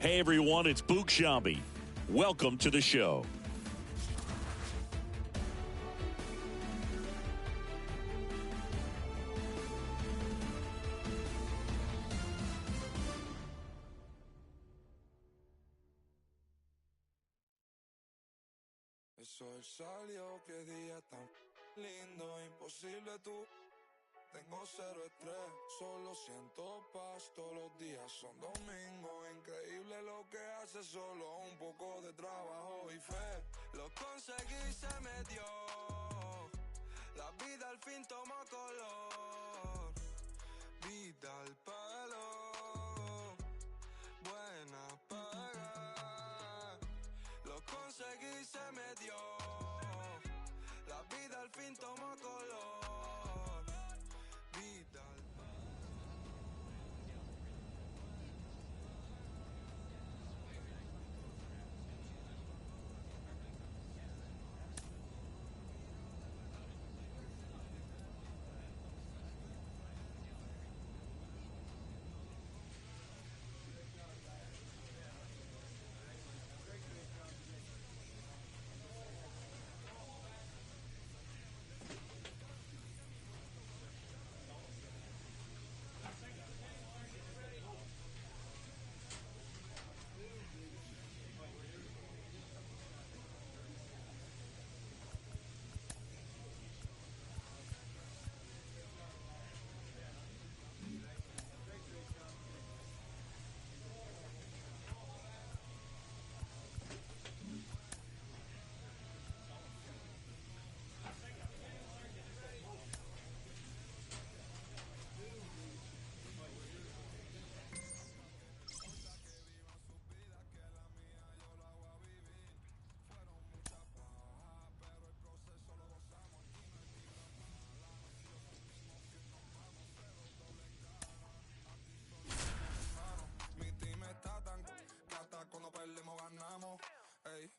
Hey everyone, it's Book Shambi. Welcome to the show. El sol salió, qué día tan lindo, imposible tú. Tengo cero estrés, solo siento paz, todos los días son domingo. Increíble lo que hace, solo un poco de trabajo y fe. Lo conseguí, se me dio, la vida al fin tomó color. Vida al palo, buena paga. Lo conseguí, se me dio, la vida al fin tomó color.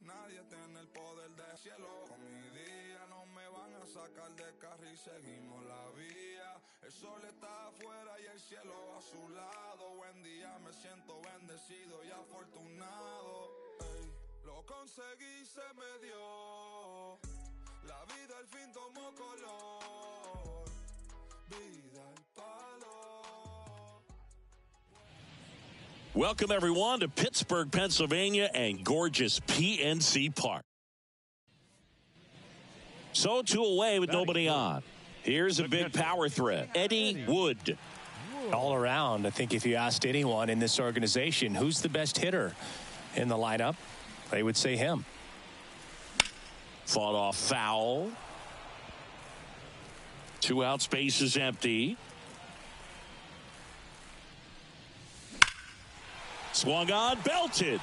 Nadie tiene el poder del cielo. Con mi día no me van a sacar de carril. Seguimos la vía. El sol está afuera y el cielo a su lado. Buen día, me siento bendecido y afortunado. Lo conseguí, se me dio. La vida al fin tomó color. Vida al palo. Welcome, everyone, to Pittsburgh, Pennsylvania, and gorgeous PNC Park. So 2 away with nobody on. Here's a big power threat, Eddie Wood. All around, I think if you asked anyone in this organization, who's the best hitter in the lineup, they would say him. Fought off foul. 2 out, space is empty. Swung on, belted.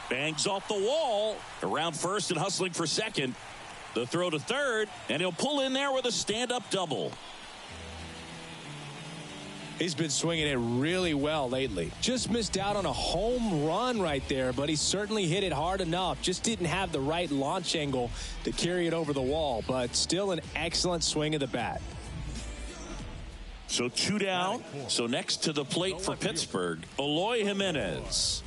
Bangs off the wall. Around first and hustling for second. The throw to third, and he'll pull in there with a stand-up double. He's been swinging it really well lately. Just missed out on a home run right there, but he certainly hit it hard enough. Just didn't have the right launch angle to carry it over the wall, but still an excellent swing of the bat. So 2 down. So next to the plate for Pittsburgh, Eloy Jimenez.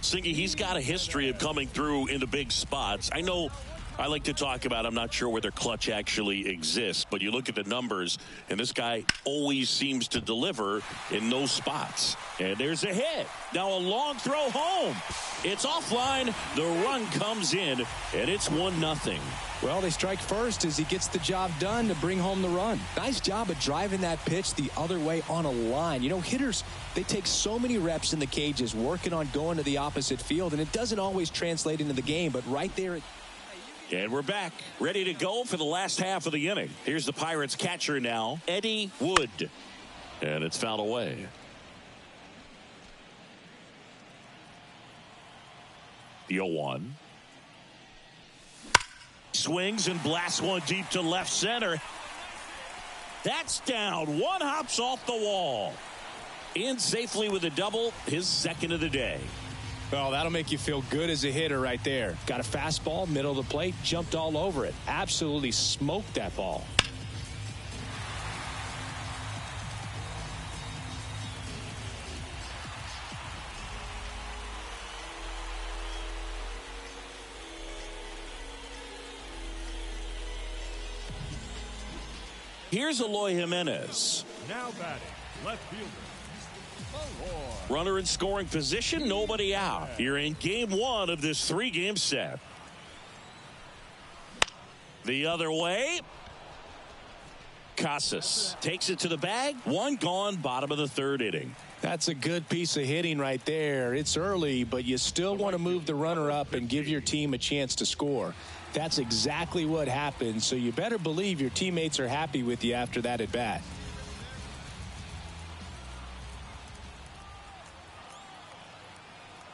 Singy, he's got a history of coming through in the big spots. I know I like to talk about, I'm not sure whether clutch actually exists, but you look at the numbers, and this guy always seems to deliver in those spots. And there's a hit. Now a long throw home. It's offline. The run comes in, and it's 1-0. Well, they strike first as he gets the job done to bring home the run. Nice job of driving that pitch the other way on a line. You know, hitters, they take so many reps in the cages working on going to the opposite field, and it doesn't always translate into the game, but right there. And we're back, ready to go for the last half of the inning. Here's the Pirates catcher now, Eddie Wood. And it's fouled away. The 0-1. Swings and blasts one deep to left center. That's down. One hops off the wall. In safely with a double, his second of the day. Well, that'll make you feel good as a hitter right there. Got a fastball, middle of the plate, jumped all over it. Absolutely smoked that ball. Here's Eloy Jimenez. Now batting, left fielder. Runner in scoring position, nobody out. You're in game one of this three-game set. The other way. Casas takes it to the bag. One gone, bottom of the third inning. That's a good piece of hitting right there. It's early, but you still want to move the runner up and give your team a chance to score. That's exactly what happened, so you better believe your teammates are happy with you after that at bat.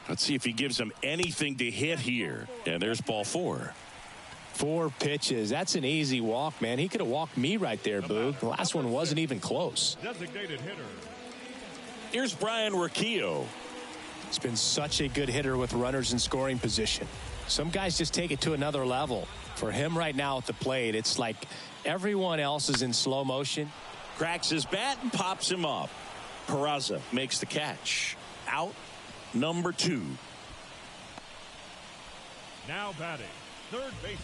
Let's see if he gives them anything to hit here. And there's ball four. 4 pitches. That's an easy walk, man. He could have walked me right there, Boog. The last one wasn't even close. Designated hitter. Here's Brian Urquillo. He's been such a good hitter with runners in scoring position. Some guys just take it to another level. For him right now at the plate, it's like everyone else is in slow motion. Cracks his bat and pops him up. Peraza makes the catch. Out number 2. Now batting, third baseman.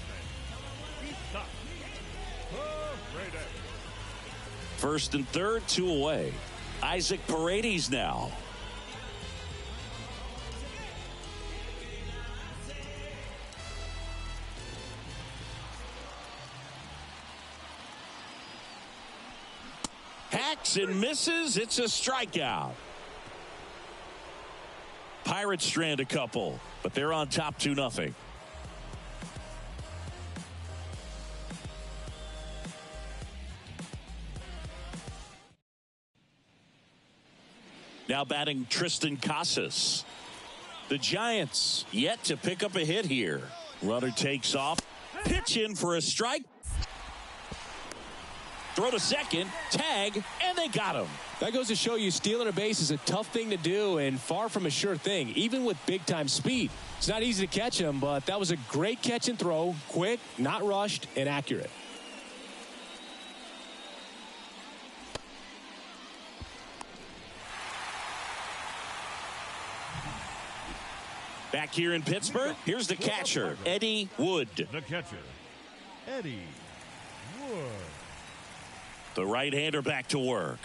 He's up. First and third, 2 away. Isaac Paredes now. Hacks and misses. It's a strikeout. Pirates strand a couple, but they're on top 2-0. Now batting Tristan Casas. The Giants yet to pick up a hit here. Runner takes off. Pitch in for a strike. Throw to second, tag, and they got him. That goes to show you stealing a base is a tough thing to do and far from a sure thing, even with big-time speed. It's not easy to catch him, but that was a great catch and throw, quick, not rushed, and accurate. Back here in Pittsburgh, here's the catcher, Eddie Wood. The catcher, Eddie Wood. The right-hander back to work.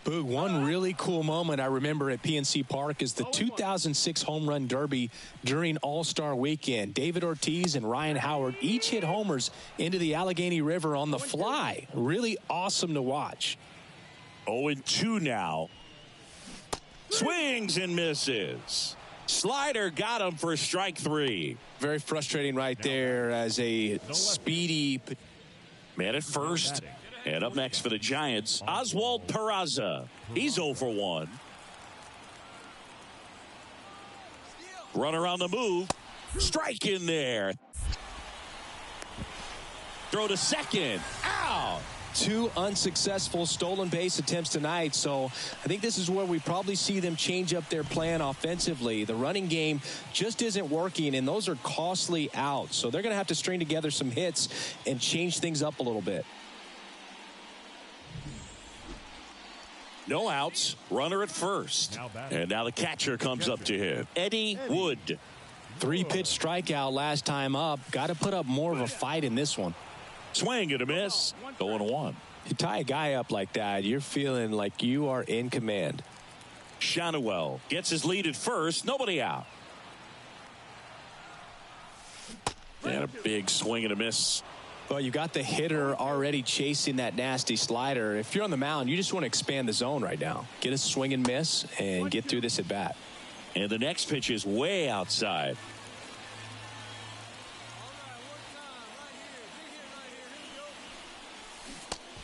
Boog, one really cool moment I remember at PNC Park is the 2006 Home Run Derby during All-Star Weekend. David Ortiz and Ryan Howard each hit homers into the Allegheny River on the fly. Really awesome to watch. 0-2 now. Swings and misses. Slider got him for strike 3. Very frustrating right there as a speedy man at first. And up next for the Giants, Oswald Peraza. He's 0 for 1. Runner on the move. Strike in there. Throw to second. Out. 2 unsuccessful stolen base attempts tonight, so I think this is where we probably see them change up their plan offensively. The running game just isn't working, and those are costly outs, so they're going to have to string together some hits and change things up a little bit. No outs, runner at first. And now the catcher comes up to him, Eddie Wood. 3-pitch strikeout last time up. Got to put up more of a fight in this one. Swing and a miss. 0-1. You tie a guy up like that, you're feeling like you are in command. Shanuel gets his lead at first. Nobody out. And a big swing and a miss. Well, you got the hitter already chasing that nasty slider. If you're on the mound, you just want to expand the zone right now. Get a swing and miss and get through this at bat. And the next pitch is way outside.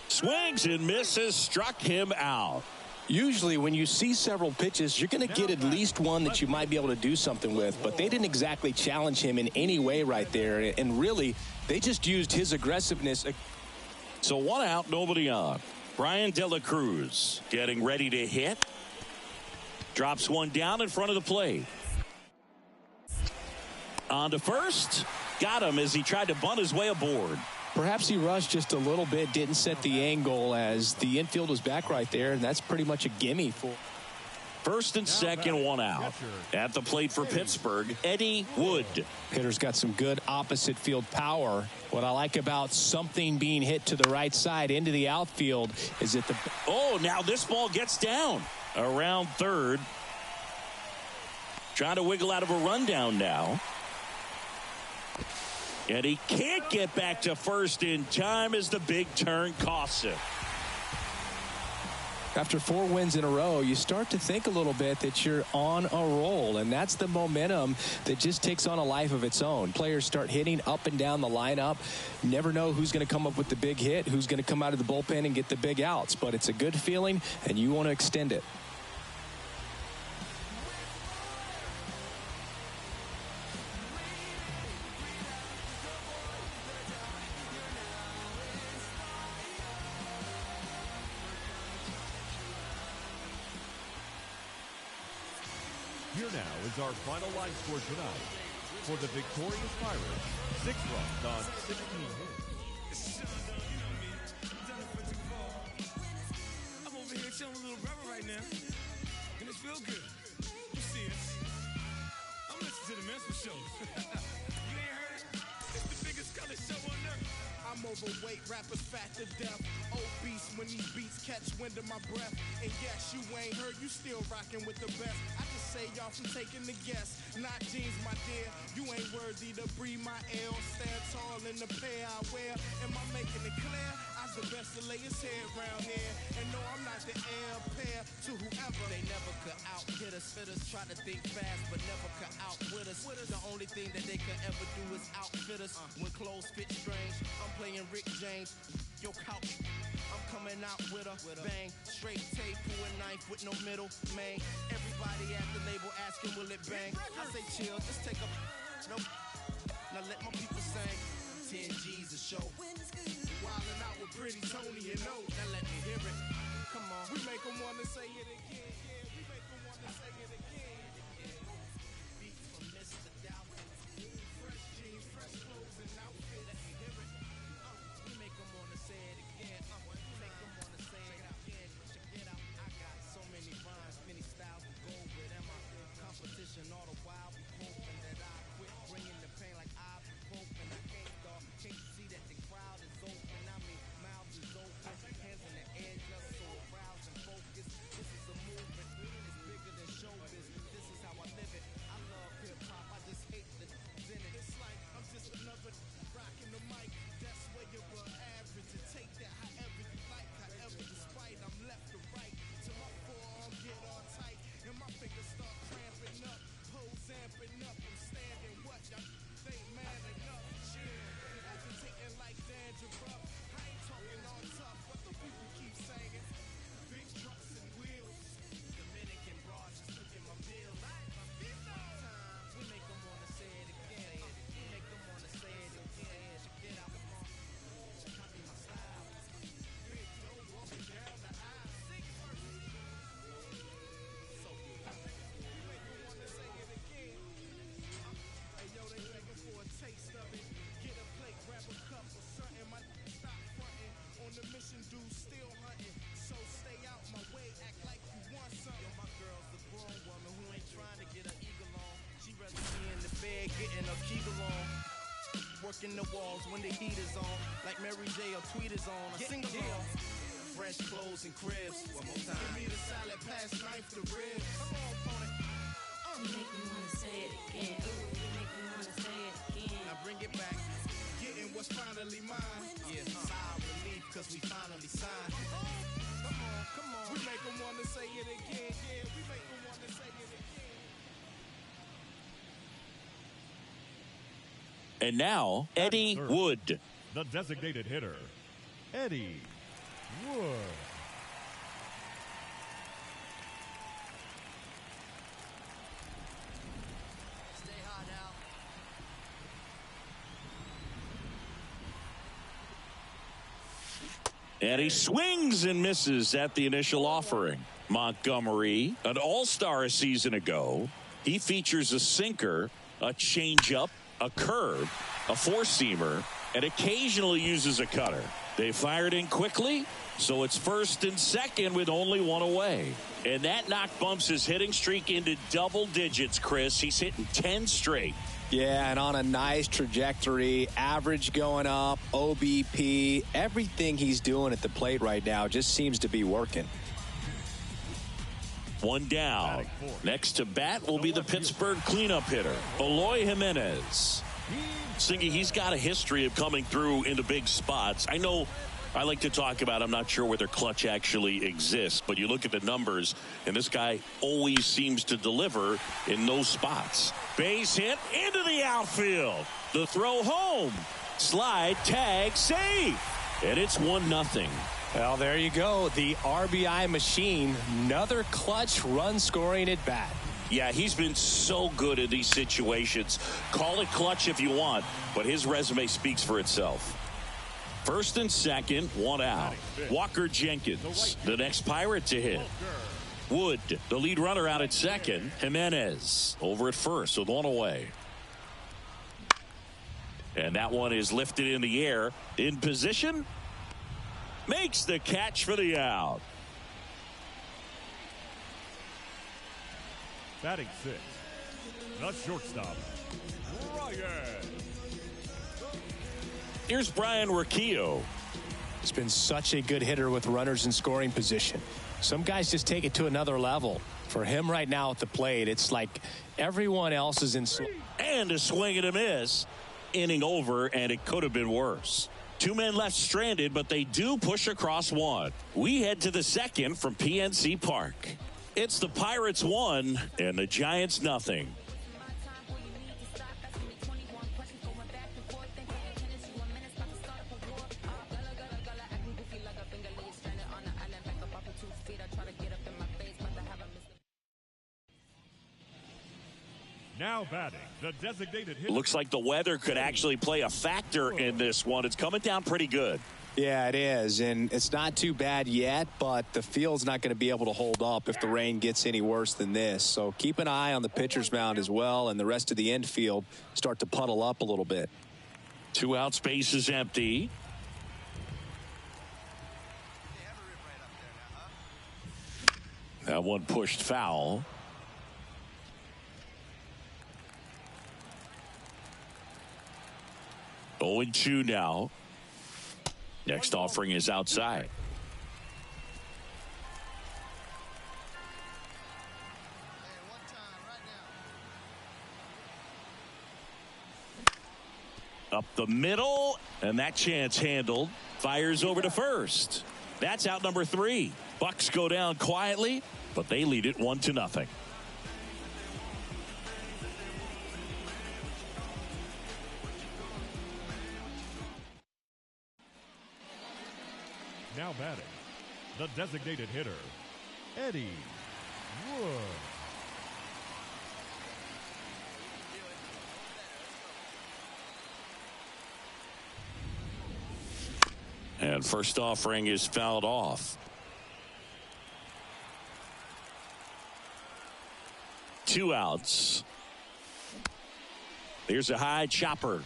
Swings and misses, struck him out. Usually when you see several pitches, you're going to get at least one that you might be able to do something with, but they didn't exactly challenge him in any way right there, and really they just used his aggressiveness. So 1 out, nobody on. Brian De La Cruz getting ready to hit. Drops one down in front of the plate. On to first. Got him as he tried to bunt his way aboard. Perhaps he rushed just a little bit, didn't set the angle as the infield was back right there, and that's pretty much a gimme for. First and second, one out. At the plate for Pittsburgh, Eddie Wood. Hitter's got some good opposite field power. What I like about something being hit to the right side into the outfield is that Oh, now this ball gets down around third. Trying to wiggle out of a rundown now. And he can't get back to first in time as the big turn costs him. After 4 wins in a row, you start to think a little bit that you're on a roll, and that's the momentum that just takes on a life of its own. Players start hitting up and down the lineup. You never know who's going to come up with the big hit, who's going to come out of the bullpen and get the big outs, but it's a good feeling, and you want to extend it. Here now is our final line score tonight. For the victorious Pirates, 6 runs on 16 hits. I'm over here showing a little rubber right now, and it feels good. You see it? I'm listening to the men's show. You ain't heard it? It's the biggest color show on earth. I'm overweight, rappers fat to death. Obese when these beats catch wind of my breath. And yes, you ain't heard, you still rocking with the best. I just say y'all from taking the guess. Not jeans, my dear. You ain't worthy to breathe my L. Stand tall in the pair I wear. Am I making it clear? I's the best to lay his head round here. And no, I'm not the heir pair to whoever. They never could out-hit us. Fitters try to think fast, but never could outwit us. The only thing that they could ever do is outfit us. When clothes fit strange, I'm playing Rick James. Yo, couch, I'm coming out with a bang. Straight tape, pull a knife with no middle, man. Everybody at the label asking, will it bang? I say chill, just take a nope. Now let my people sing. 10 G's a show. Wildin' out with Pretty Tony, you know. Now let me hear it. Come on, we make them wanna say it again. Yeah, we make them wanna say it again. Beats from Mr. Doubtful. Fresh jeans, fresh clothes, and outfit. Let me hear it. We make them wanna say it again. We make them wanna say it again. Check it out. I got so many rhymes, many styles to go with. Am I competition all the while? We hoping that I quit bringing the pain like I've been hoping. I can't stop. Can't you see that the crowd is open? I mean, mouth is open, hands in the air, just so aroused and focused. This is a movement. It's bigger than showbiz. This is how I live it. I love hip hop. I just hate the in it. It's like I'm just another rocking the mic. That's where you're average. And take that however you like, however despite I'm left to right. Till my forearm get all tight and my fingers start cramping up. Pose amping up. I'm standing what y'all think man enough. Chill. Agitating like dandruff. I ain't talking all tough, but the people keep saying big trucks and wheels. Dominican bras just looking my bill. We make them wanna say it again. We make them wanna say it again. Check it out. Copy my style. Big dough walking down the aisle. Sing first. So good. We make them wanna say it again. Hey yo, they begging for a taste of it. Get a plate, grab a cup or something. My stop fronting. On the mission, dude, still hunting. So stay out my way, act like you want something. Yo, my girl's the grown woman who ain't trying to get her eagle on. She rather be in the bed getting her kegel on. Working the walls when the heat is on. Like Mary J or Tweet is on. I sing along. Fresh clothes and cribs. One more time. Give me the salad, pass knife to ribs. Come on, opponent. You make me wanna say it again. Ooh, you make me wanna say it again. Now bring it back. Getting what's finally mine. Yeah, sigh of relief, cause we finally signed. Come on. We make them wanna say it again. Yeah, we make them wanna say it again. And now, Eddie third. Wood. The designated hitter, Eddie Wood. Stay hot now. And he swings and misses at the initial offering. Montgomery, an all-star a season ago. He features a sinker, a changeup, a curve, a four-seamer, and occasionally uses a cutter. They fired in quickly, so it's first and second with only one away. And that knock bumps his hitting streak into double digits, Chris. He's hitting 10 straight. Yeah, and on a nice trajectory, average going up, OBP, everything he's doing at the plate right now just seems to be working. One down. Next to bat will be the Pittsburgh cleanup hitter, Eloy Jimenez. Singy, he's got a history of coming through into big spots. I know I like to talk about, I'm not sure whether clutch actually exists, but you look at the numbers, and this guy always seems to deliver in those spots. Base hit into the outfield. The throw home. Slide, tag, save. And it's 1-0. Well, there you go. The RBI machine. Another clutch run scoring at bat. Yeah, he's been so good in these situations. Call it clutch if you want, but his resume speaks for itself. First and second, one out. Walker Jenkins, the next Pirate to hit. Wood, the lead runner out at second. Jimenez over at first with one away. And that one is lifted in the air. In position. Makes the catch for the out. Batting six, the shortstop, Ryan. Here's Brian Riccio. He's been such a good hitter with runners in scoring position. Some guys just take it to another level. For him right now at the plate, it's like everyone else is in. And a swing and a miss. Inning over, and it could have been worse. Two men left stranded, but they do push across one. We head to the second from PNC Park. It's the Pirates 1 and the Giants nothing. Now batting, the designated hitter. Looks like the weather could actually play a factor in this one. It's coming down pretty good. Yeah, it is, and it's not too bad yet, but the field's not going to be able to hold up if the rain gets any worse than this. So keep an eye on the pitcher's mound as well, and the rest of the infield start to puddle up a little bit. 2 out, space is empty. That one pushed foul. Oh, 0-2 now. Next offering is outside. Up the middle, and that chance handled. Fires over to first. That's out number 3. Bucks go down quietly, but they lead it 1-0. Now batting, the designated hitter, Eddie Wood. And first offering is fouled off. 2 outs. Here's a high chopper.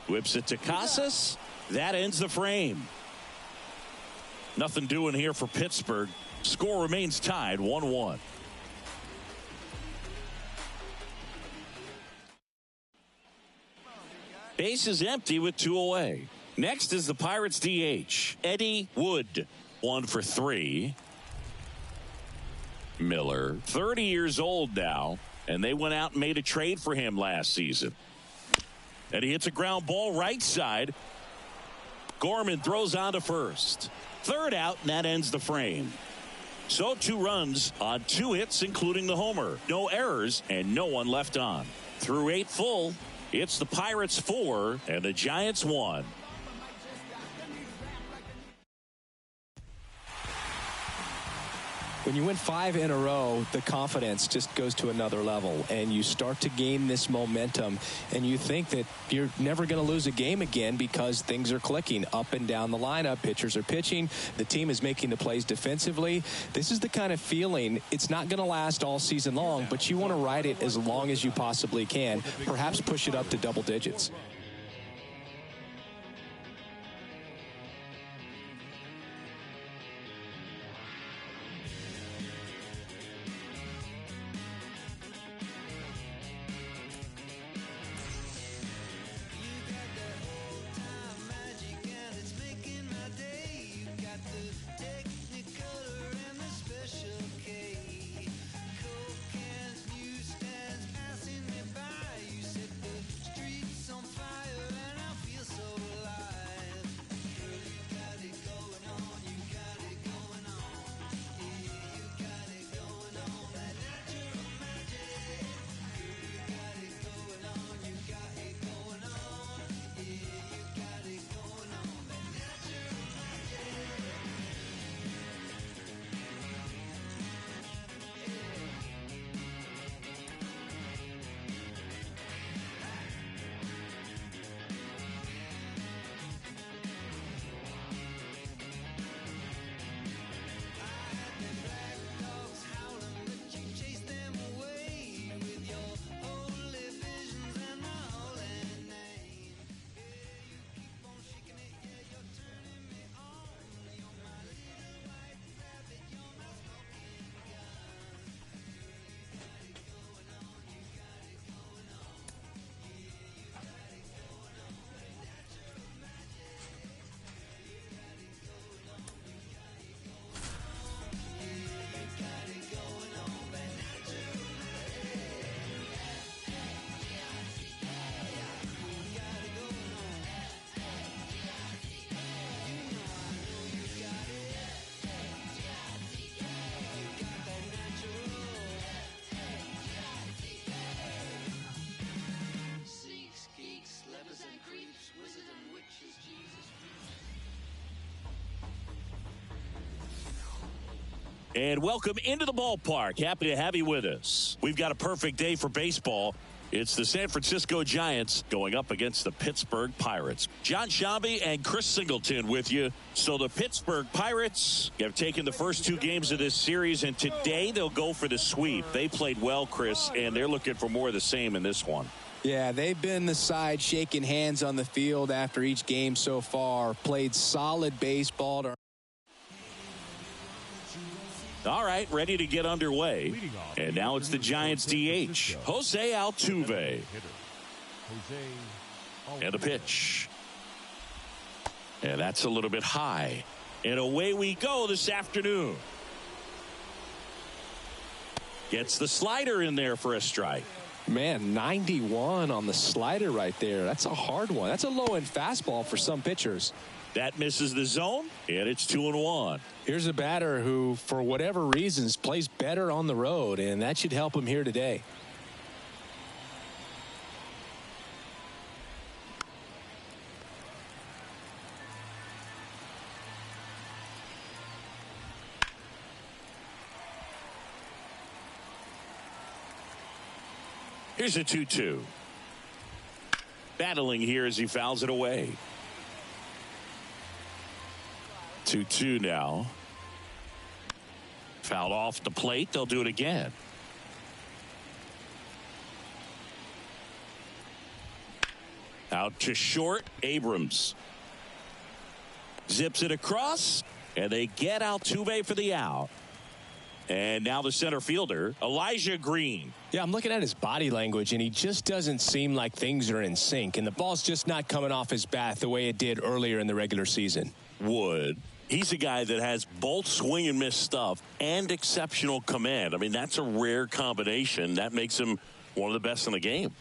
Whips it to Casas. That ends the frame. Nothing doing here for Pittsburgh. Score remains tied 1-1. Base is empty with 2 away. Next is the Pirates DH, Eddie Wood. 1 for 3. Miller, 30 years old now, and they went out and made a trade for him last season. And he hits a ground ball right side. Gorman throws on to first. 3rd out, and that ends the frame. So 2 runs on 2 hits, including the homer. No errors and no one left on. Through 8 full, it's the Pirates 4 and the Giants 1. When you win 5 in a row, the confidence just goes to another level, and you start to gain this momentum, and you think that you're never going to lose a game again because things are clicking up and down the lineup. Pitchers are pitching. The team is making the plays defensively. This is the kind of feeling, it's not going to last all season long, but you want to ride it as long as you possibly can, perhaps push it up to double digits. And welcome into the ballpark. Happy to have you with us. We've got a perfect day for baseball. It's the San Francisco Giants going up against the Pittsburgh Pirates. John Shambi and Chris Singleton with you. So the Pittsburgh Pirates have taken the first two games of this series, and today they'll go for the sweep. They played well, Chris, and they're looking for more of the same in this one. Yeah, they've been the side shaking hands on the field after each game so far. Played solid baseball. All right, ready to get underway. And now it's the Giants DH, Jose Altuve. And a pitch. And that's a little bit high. And away we go this afternoon. Gets the slider in there for a strike. Man, 91 on the slider right there. That's a hard one. That's a low-end fastball for some pitchers. That misses the zone, and it's 2-1. Here's a batter who, for whatever reasons, plays better on the road, and that should help him here today. Here's a 2-2. Battling here as he fouls it away. 2-2 now. Fouled off the plate. They'll do it again. Out to short. Abrams zips it across, and they get Altuve for the out. And now the center fielder, Elijah Green. Yeah, I'm looking at his body language, and he just doesn't seem like things are in sync. And the ball's just not coming off his bat the way it did earlier in the regular season. He's a guy that has both swing and miss stuff and exceptional command. I mean, that's a rare combination. That makes him one of the best in the game.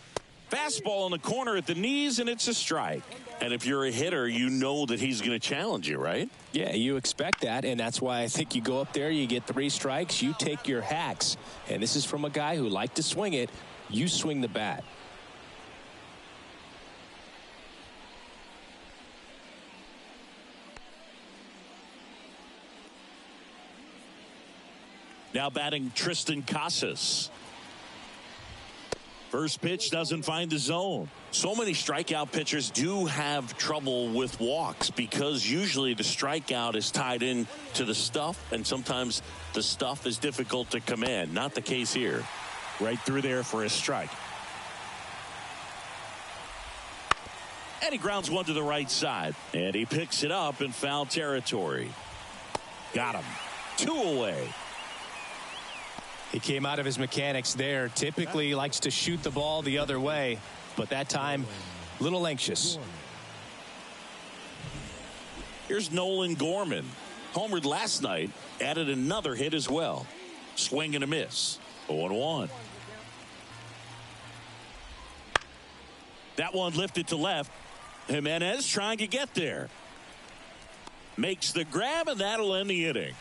Fastball in the corner at the knees, and it's a strike. And if you're a hitter, you know that he's going to challenge you, right? Yeah, you expect that, and that's why I think you go up there, you get 3 strikes, you take your hacks. And this is from a guy who liked to swing it. You swing the bat. Now batting Tristan Casas. First pitch doesn't find the zone. So many strikeout pitchers do have trouble with walks because usually the strikeout is tied in to the stuff, and sometimes the stuff is difficult to command. Not the case here. Right through there for a strike. And he grounds one to the right side. And he picks it up in foul territory. Got him. 2 away. He came out of his mechanics there. Typically likes to shoot the ball the other way, but that time a little anxious. Here's Nolan Gorman. Homered last night, added another hit as well. Swing and a miss. 0-1. That one lifted to left. Jimenez trying to get there. Makes the grab, and that'll end the inning.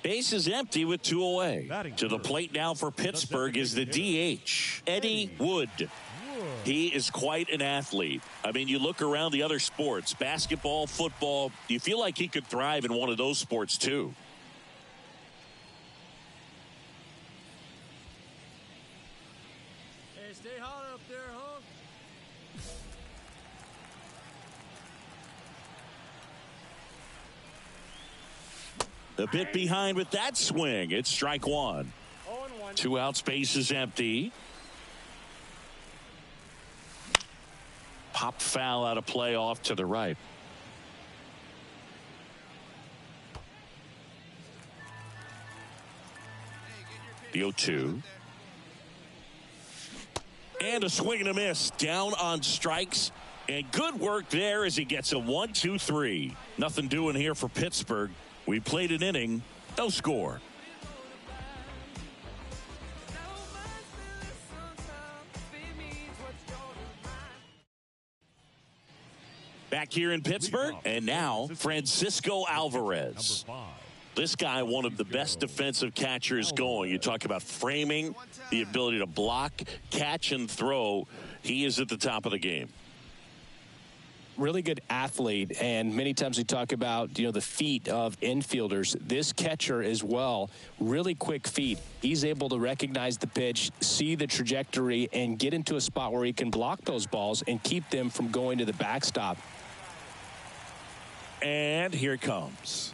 Base is empty with 2 away. To the plate now for Pittsburgh is the DH, Eddie Wood. He is quite an athlete. I mean, you look around the other sports, basketball, football, you feel like he could thrive in one of those sports too. Hey, stay hot up there, huh? A bit behind with that swing. It's strike 1. 2 outs, base is empty. Pop foul out of play off to the right. The 0-2. And a swing and a miss. Down on strikes. And good work there as he gets a 1-2-3. Nothing doing here for Pittsburgh. We played an inning, no score. Back here in Pittsburgh, and now Francisco Alvarez. This guy, one of the best defensive catchers going. You talk about framing, the ability to block, catch, and throw. He is at the top of the game. really good athlete, and many times we talk about, the feet of infielders. This catcher as well, really quick feet. He's able to recognize the pitch, see the trajectory, and get into a spot where he can block those balls and keep them from going to the backstop. And here it comes.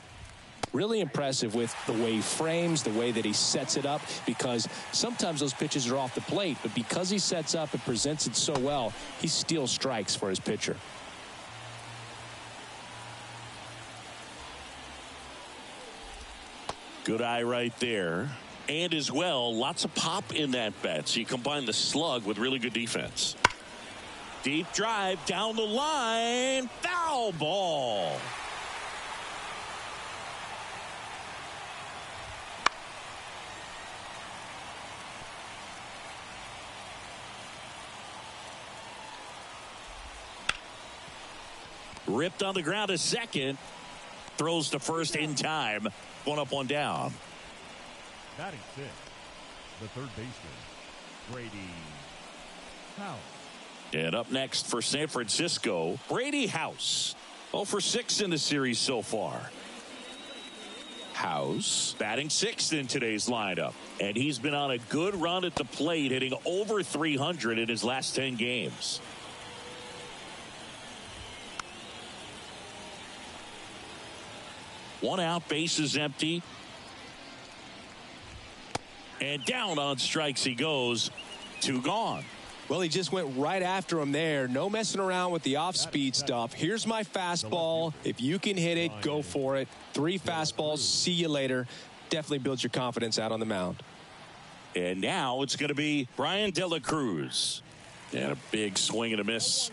Really impressive with the way he frames, the way that he sets it up, because sometimes those pitches are off the plate, but because he sets up and presents it so well, he steals strikes for his pitcher. Good eye right there. And as well, lots of pop in that bat. So you combine the slug with really good defense. Deep drive down the line. Foul ball. Ripped on the ground to second. Throws to first in time. One up, one down. Batting fifth, the third baseman, Brady House. And up next for San Francisco, Brady House. 0 for 6 in the series so far. House batting sixth in today's lineup. And he's been on a good run at the plate, hitting over 300 in his last 10 games. One out, bases empty. And down on strikes he goes. 2 gone. Well, he just went right after him there. No messing around with the off-speed stuff. Here's my fastball. If you can hit it, go for it. 3 fastballs. See you later. Definitely builds your confidence out on the mound. And now it's going to be Brian De La Cruz. And a big swing and a miss.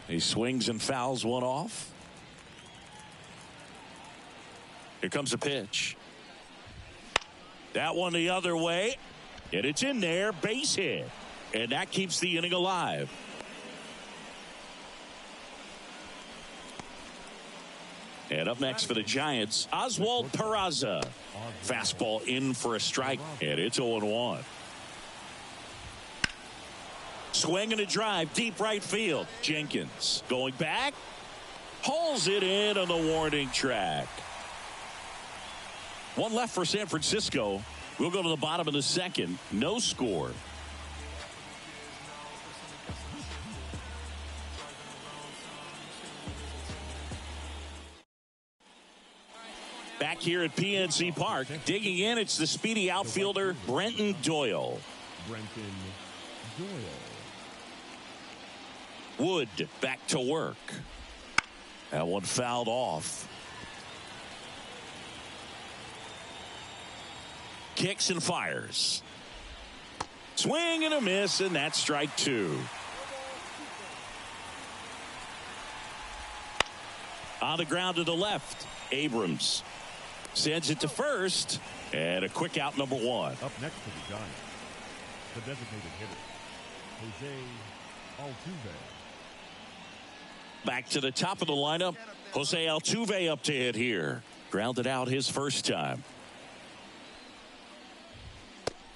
He swings and fouls one off. Here comes a pitch. That one the other way. And it's in there. Base hit. And that keeps the inning alive. And up next for the Giants, Oswald Peraza. Fastball in for a strike. And it's 0-1. Swing and a drive, deep right field. Jenkins going back. Hauls it in on the warning track. 1 left for San Francisco. We'll go to the bottom of the second. No score. Back here at PNC Park, digging in, it's the speedy outfielder, Brenton Doyle. Brenton Doyle. Wood back to work. That one fouled off. Kicks and fires. Swing and a miss, and that's strike 2. On the ground to the left, Abrams sends it to first, and a quick out, number 1. Up next to the Giants, the designated hitter, Jose Altuve. Back to the top of the lineup, Jose Altuve up to hit here. Grounded out his first time.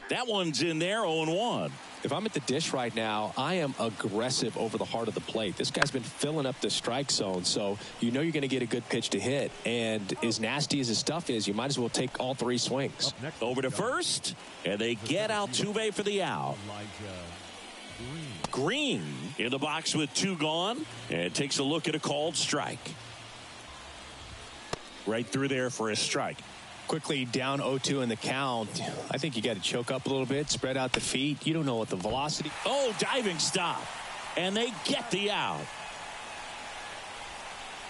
That one's in there, 0-1. If I'm at the dish right now, I am aggressive over the heart of the plate. This guy's been filling up the strike zone, so you know you're going to get a good pitch to hit. And as nasty as his stuff is, you might as well take all 3 swings. Over to first, and they get Altuve for the out. Green in the box with 2 gone, and takes a look at a called strike. Right through there for a strike. Quickly down 0-2 in the count. I think you got to choke up a little bit, spread out the feet. You don't know what the velocity. Oh, diving stop. And they get the out.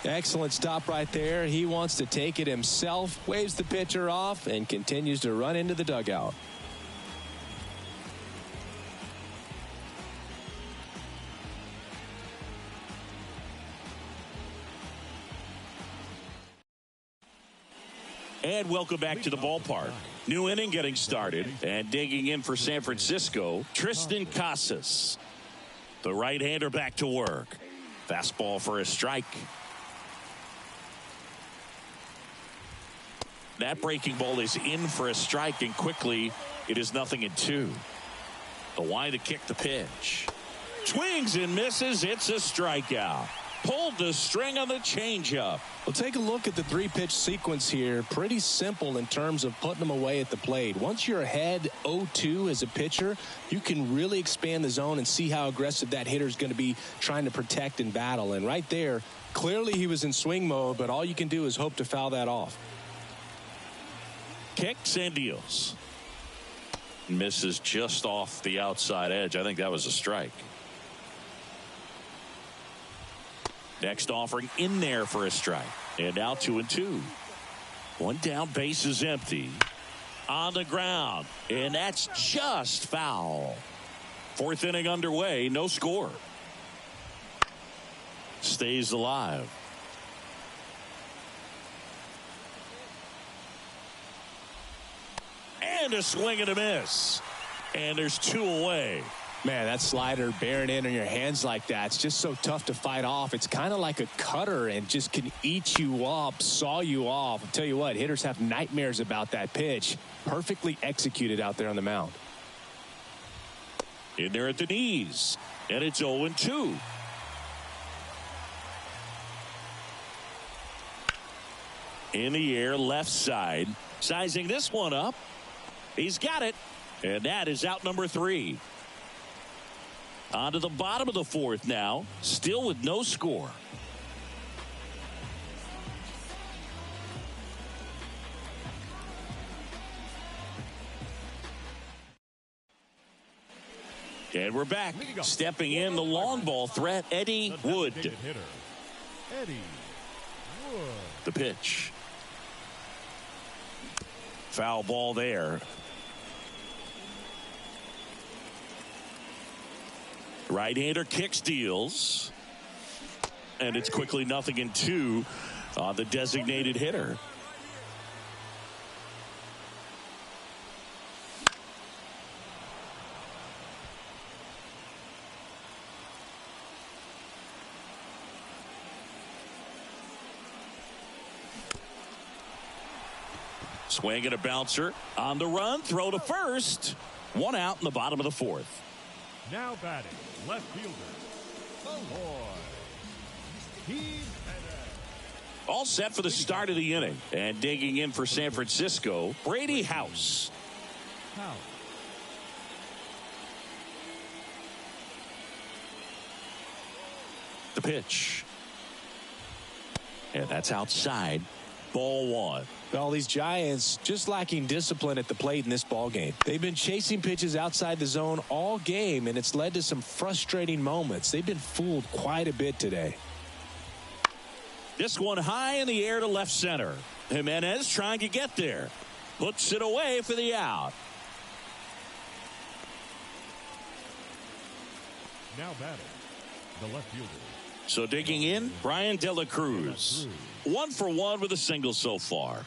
Excellent stop right there. He wants to take it himself, waves the pitcher off, and continues to run into the dugout. And welcome back to the ballpark. New inning getting started, and digging in for San Francisco, Tristan Casas. The right-hander back to work. Fastball for a strike. That breaking ball is in for a strike, and quickly it is 0-2. The wide to kick the pitch. Swings and misses. It's a strikeout. Pulled the string on the changeup. Well, take a look at the three-pitch sequence here. Pretty simple in terms of putting them away at the plate. Once you're ahead 0-2 as a pitcher, you can really expand the zone and see how aggressive that hitter is going to be trying to protect and battle. And right there, clearly he was in swing mode, but all you can do is hope to foul that off. Kicks and deals. Misses just off the outside edge. I think that was a strike. Next offering in there for a strike. And now 2-2. One down, base is empty. On the ground. And that's just foul. Fourth inning underway. No score. Stays alive. And a swing and a miss. And there's two away. Man, that slider bearing in on your hands like that, it's just so tough to fight off. It's kind of like a cutter and just can eat you up, saw you off. I'll tell you what, hitters have nightmares about that pitch. Perfectly executed out there on the mound. In there at the knees. And it's 0-2. In the air, left side. Sizing this one up. He's got it. And that is out number 3. On to the bottom of the fourth now. Still with no score. And we're back. Stepping in the long ball threat, Eddie Wood. Eddie Wood. The pitch. Foul ball there. Right-hander kicks, deals. And it's quickly 0-2 on the designated hitter. Swing and a bouncer on the run. Throw to first. One out in the bottom of the fourth. Now batting, left fielder, all set for the start of the inning. And digging in for San Francisco, Brady House. The pitch. And that's outside. Ball one. Well, these Giants just lacking discipline at the plate in this ball game. They've been chasing pitches outside the zone all game, and it's led to some frustrating moments. They've been fooled quite a bit today. This one high in the air to left center. Jimenez trying to get there. Puts it away for the out. Now batting, the left fielder. So digging in, Brian De La Cruz. 1 for 1 with a single so far.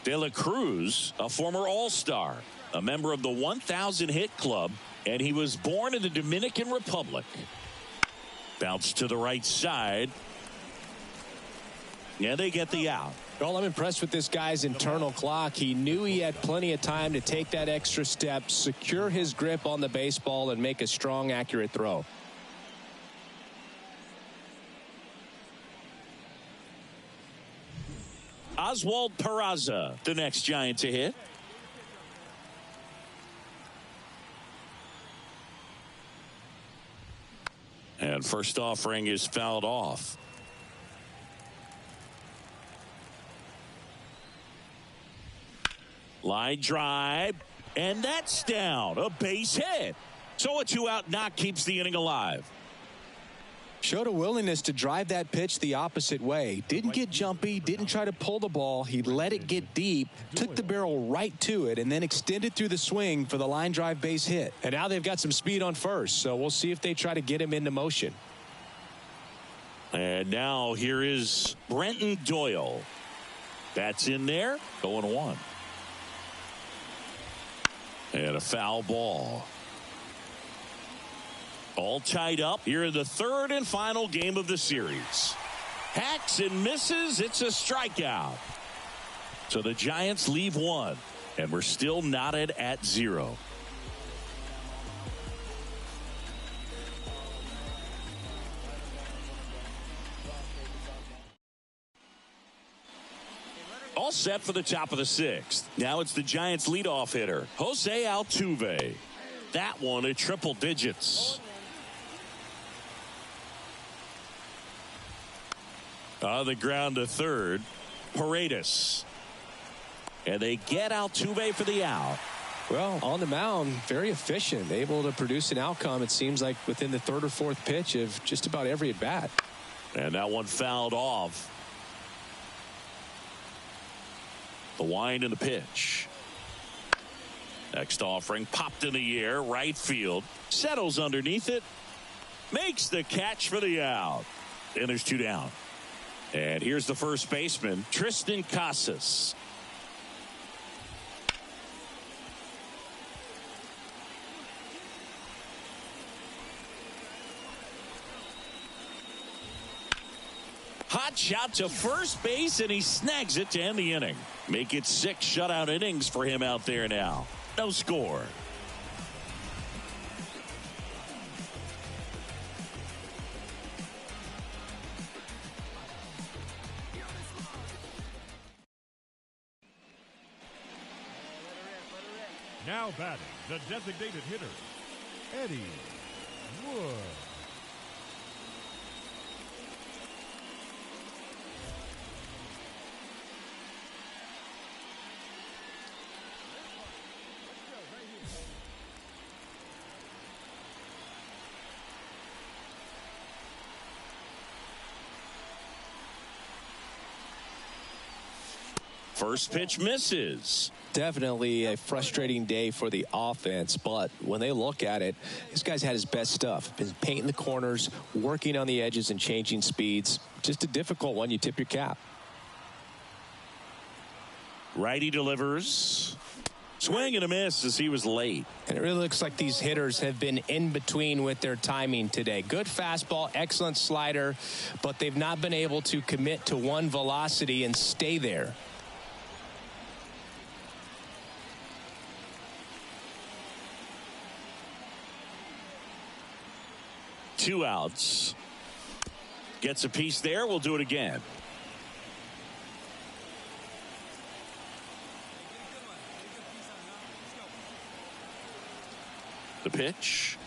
De La Cruz, a former All-Star, a member of the 1,000 hit club, and he was born in the Dominican Republic. Bounce to the right side. Yeah, they get the out. Well, I'm impressed with this guy's internal clock. He knew he had plenty of time to take that extra step, secure his grip on the baseball, and make a strong, accurate throw. Oswald Peraza, the next Giant to hit. And first offering is fouled off. Line drive, and that's down. A base hit. So a 2-out knock keeps the inning alive. Showed a willingness to drive that pitch the opposite way. Didn't get jumpy, didn't try to pull the ball. He let it get deep, took the barrel right to it, and then extended through the swing for the line drive base hit. And now they've got some speed on first, so we'll see if they try to get him into motion. And now here is Brenton Doyle. That's in there, 0-1. And a foul ball. All tied up here in the third and final game of the series. Hacks and misses. It's a strikeout. So the Giants leave one, and we're still knotted at 0. all set for the top of the 6th. Now it's the Giants' leadoff hitter, Jose Altuve. That one at triple digits. On the ground to third, Paredes. And they get Altuve for the out. Well, on the mound, very efficient, able to produce an outcome, it seems like, within the 3rd or 4th pitch of just about every at-bat. And that one fouled off. The wind and the pitch. Next offering popped in the air, right field. Settles underneath it. Makes the catch for the out. And there's 2 down. And here's the first baseman, Tristan Casas. Hot shot to first base, and he snags it to end the inning. Make it 6 shutout innings for him out there now. No score. Now batting, the designated hitter, Eddie Wood. First pitch misses. Definitely a frustrating day for the offense, but when they look at it, this guy's had his best stuff. Been painting the corners, working on the edges and changing speeds. Just a difficult one. You tip your cap. Righty delivers. Swing and a miss as he was late. And it really looks like these hitters have been in between with their timing today. Good fastball, excellent slider, but they've not been able to commit to one velocity and stay there. Two outs. Gets a piece there. We'll do it again. The pitch.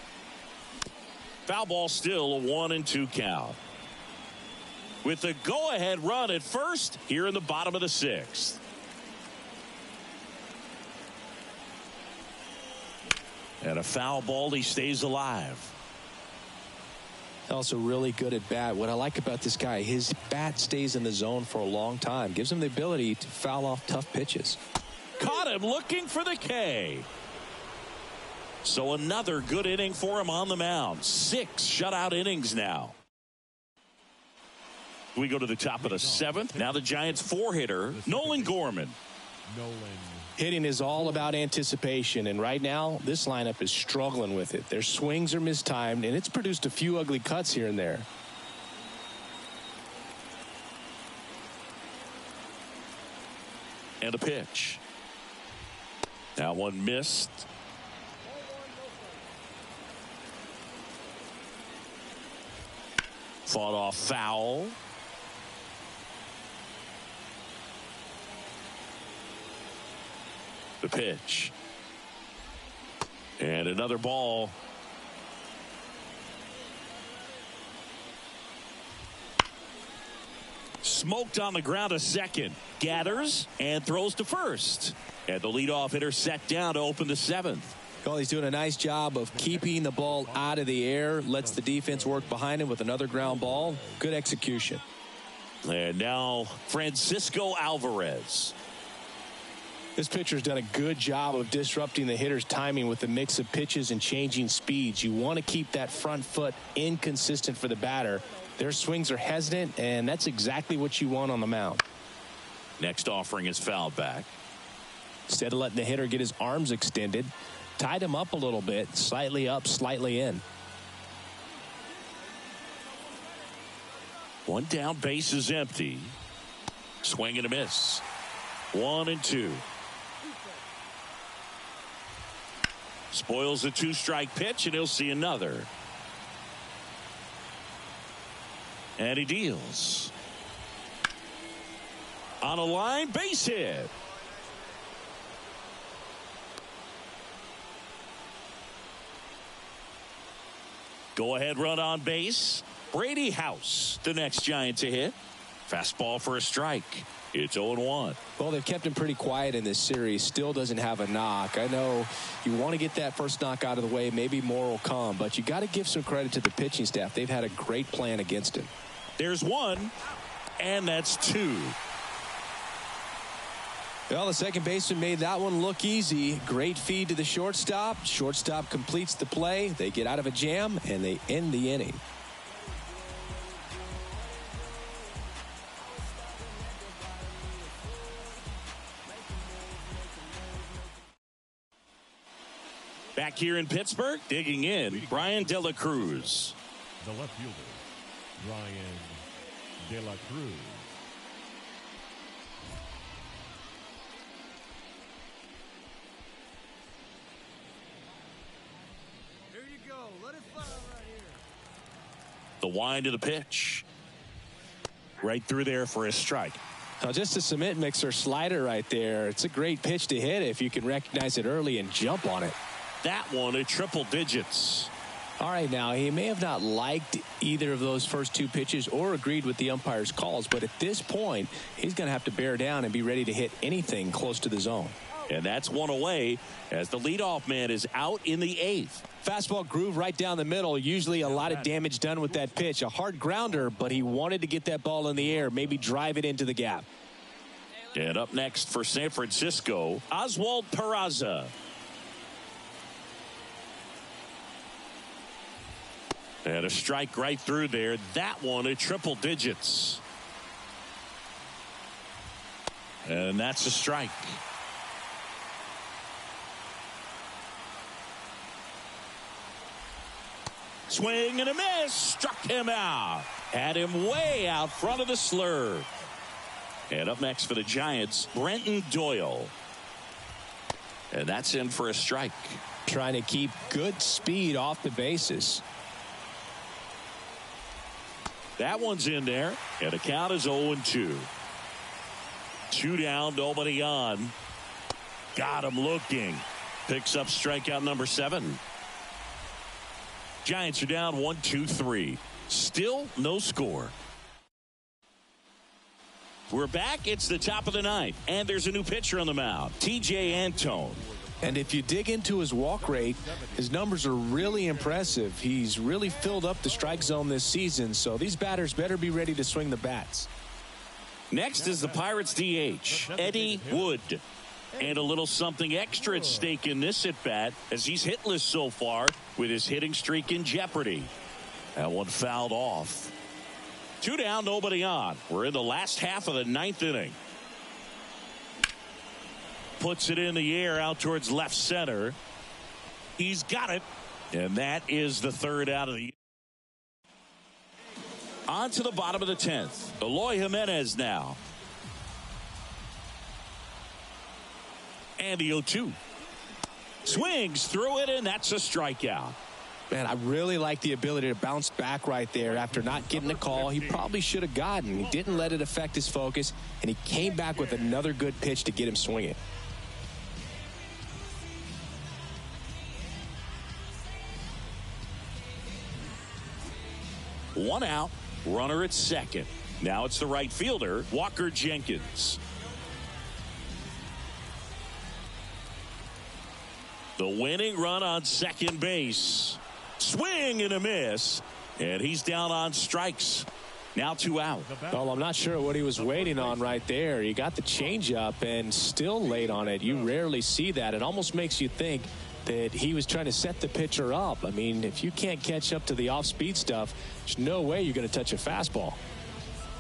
Foul ball, still a 1-2 count. With the go-ahead run at first here in the bottom of the 6th. And a foul ball. He stays alive. Also really good at bat. What I like about this guy, his bat stays in the zone for a long time. Gives him the ability to foul off tough pitches. Caught him looking for the K. So another good inning for him on the mound. 6 shutout innings now. We go to the top of the 7th. Now the Giants 4-hitter, Nolan Gorman. Hitting is all about anticipation, and right now this lineup is struggling with it. Their swings are mistimed, and it's produced a few ugly cuts here and there. And a pitch. Now one missed. Fought off foul. The pitch. And another ball. Smoked on the ground to second. Gathers and throws to first. And the leadoff hitter set down to open the 7th. Well, he's doing a nice job of keeping the ball out of the air. Lets the defense work behind him with another ground ball. Good execution. And now Francisco Alvarez. This pitcher's done a good job of disrupting the hitter's timing with the mix of pitches and changing speeds. You want to keep that front foot inconsistent for the batter. Their swings are hesitant, and that's exactly what you want on the mound. Next offering is fouled back. Instead of letting the hitter get his arms extended, tied him up a little bit, slightly up, slightly in. One down, base is empty. Swing and a miss. 1-2. Spoils a 2-strike pitch, and he'll see another. And he deals. On a line, base hit. Go-ahead run on base. Brady House, the next Giant to hit. Fastball for a strike. It's 0-1. Well, they've kept him pretty quiet in this series. Still doesn't have a knock. I know you want to get that first knock out of the way. Maybe more will come, but you got to give some credit to the pitching staff. They've had a great plan against him. There's one, and that's two. Well, the second baseman made that one look easy. Great feed to the shortstop. Shortstop completes the play. They get out of a jam, and they end the inning. Back here in Pittsburgh, digging in, Brian De La Cruz. The left fielder, Brian De La Cruz. Here you go. Let it fly right here. The wind of the pitch. Right through there for a strike. Now, just a cement mixer slider right there. It's a great pitch to hit if you can recognize it early and jump on it. That one at triple digits. All right, now, he may have not liked either of those first two pitches or agreed with the umpire's calls, but at this point, he's going to have to bear down and be ready to hit anything close to the zone. And that's one away as the leadoff man is out in the eighth. Fastball groove right down the middle. Usually a lot of damage done with that pitch. A hard grounder, but he wanted to get that ball in the air, maybe drive it into the gap. And up next for San Francisco, Oswald Peraza. And a strike right through there. That one at triple digits. And that's a strike. Swing and a miss. Struck him out. Had him way out front of the slurve. And up next for the Giants, Brenton Doyle. And that's in for a strike. Trying to keep good speed off the bases. That one's in there, and the count is 0-2. 2 down, nobody on. Got him looking. Picks up strikeout number 7. Giants are down 1-2-3. Still no score. We're back. It's the top of the ninth, and there's a new pitcher on the mound, T.J. Antone. And if you dig into his walk rate, his numbers are really impressive. He's really filled up the strike zone this season, so these batters better be ready to swing the bats. Next is the Pirates DH, Eddie Wood. And a little something extra at stake in this at-bat as he's hitless so far with his hitting streak in jeopardy. That one fouled off. 2 down, nobody on. We're in the last half of the ninth inning. Puts it in the air out towards left center. He's got it. And that is the third out of the. On to the bottom of the 10th. Eloy Jimenez now. And the 0-2. Swings through it, and that's a strikeout. Man, I really like the ability to bounce back right there after not getting the call he probably should have gotten. He didn't let it affect his focus, and he came back with another good pitch to get him swinging. One out, runner at second. Now it's the right fielder, Walker Jenkins. The winning run on second base. Swing and a miss. And he's down on strikes. Now 2 out. Well, I'm not sure what he was waiting on right there. He got the changeup and still late on it. You rarely see that. It almost makes you think that he was trying to set the pitcher up. I mean, if you can't catch up to the off-speed stuff, there's no way you're going to touch a fastball.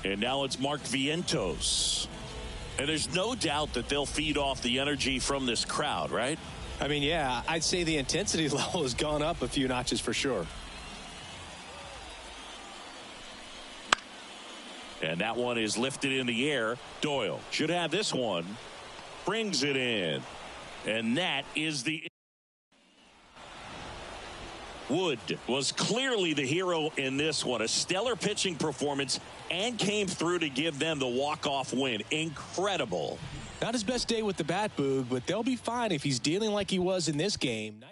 And now it's Mark Vientos. And there's no doubt that they'll feed off the energy from this crowd, right? I mean, yeah, I'd say the intensity level has gone up a few notches for sure. And that one is lifted in the air. Doyle should have this one. Brings it in. And that is the. Wood was clearly the hero in this one. A stellar pitching performance and came through to give them the walk-off win. Incredible. Not his best day with the bat, Boog, but they'll be fine if he's dealing like he was in this game.